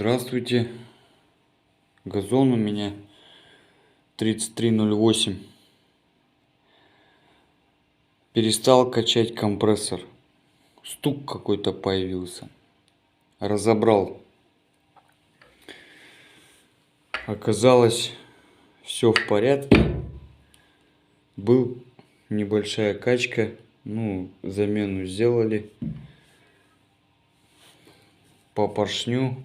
Здравствуйте. Газон у меня 3308. Перестал качать компрессор. Стук какой-то появился. Разобрал. Оказалось, все в порядке. Был небольшая качка. Замену сделали. По поршню.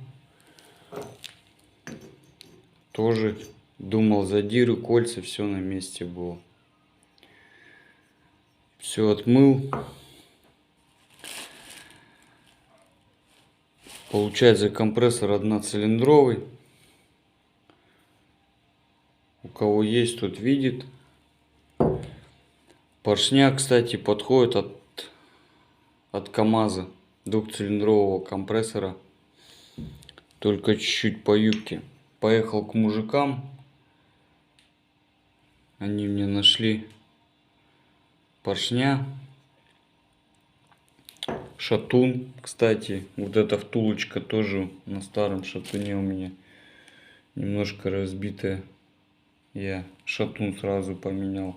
Тоже думал, задиры, кольца, все на месте было. Все отмыл. Получается, компрессор одноцилиндровый. У кого есть, тот видит. Поршня, кстати, подходит от КамАЗа, двухцилиндрового компрессора. Только чуть-чуть по юбке. Поехал к мужикам. Они мне нашли поршня. Шатун, кстати. Вот эта втулочка тоже на старом шатуне у меня немножко разбитая. Я шатун сразу поменял.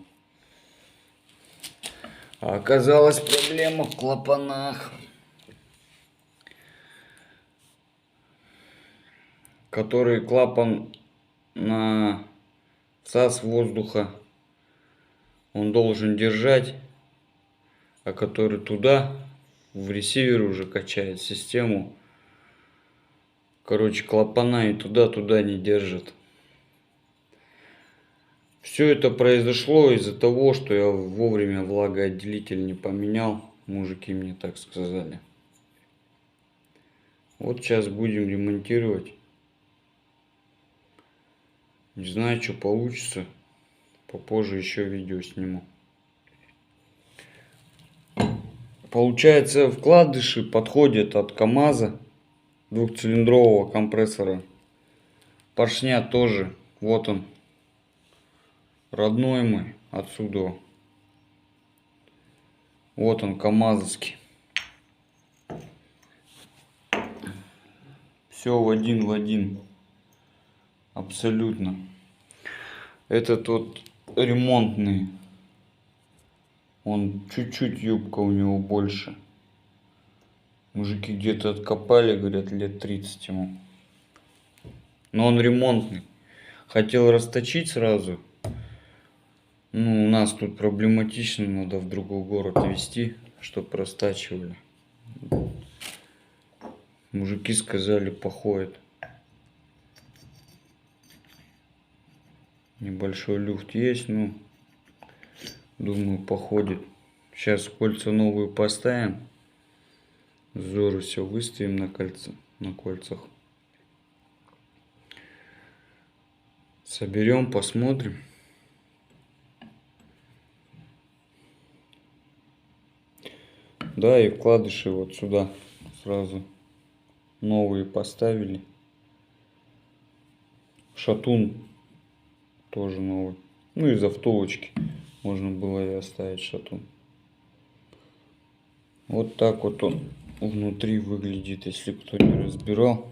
А оказалась проблема в клапанах. Который клапан на всас воздуха он должен держать, а который туда в ресивер уже качает систему. Короче, клапана и туда не держит. Все это произошло из-за того, что я вовремя влагоотделитель не поменял. Мужики мне так сказали. Вот сейчас будем ремонтировать. Не знаю, что получится. Попозже еще видео сниму. Получается, вкладыши подходят от КамАЗа, двухцилиндрового компрессора. Поршня тоже. Вот он. Родной мой. Отсюда. Вот он, КамАЗовский. Все в один. Абсолютно. Этот вот ремонтный. Он чуть-чуть юбка у него больше. Мужики где-то откопали, говорят, лет 30 ему. Но он ремонтный. Хотел расточить сразу. У нас тут проблематично, надо в другой город везти, чтоб растачивали. Мужики сказали, походит. Небольшой люфт есть, думаю, походит. Сейчас кольца новые поставим. Зазоры все выставим на кольцах. Соберем, посмотрим. Да, и вкладыши вот сюда сразу новые поставили. Шатун тоже новый. Из-за втулочки можно было и оставить шатун. Вот так вот он внутри выглядит, если кто не разбирал.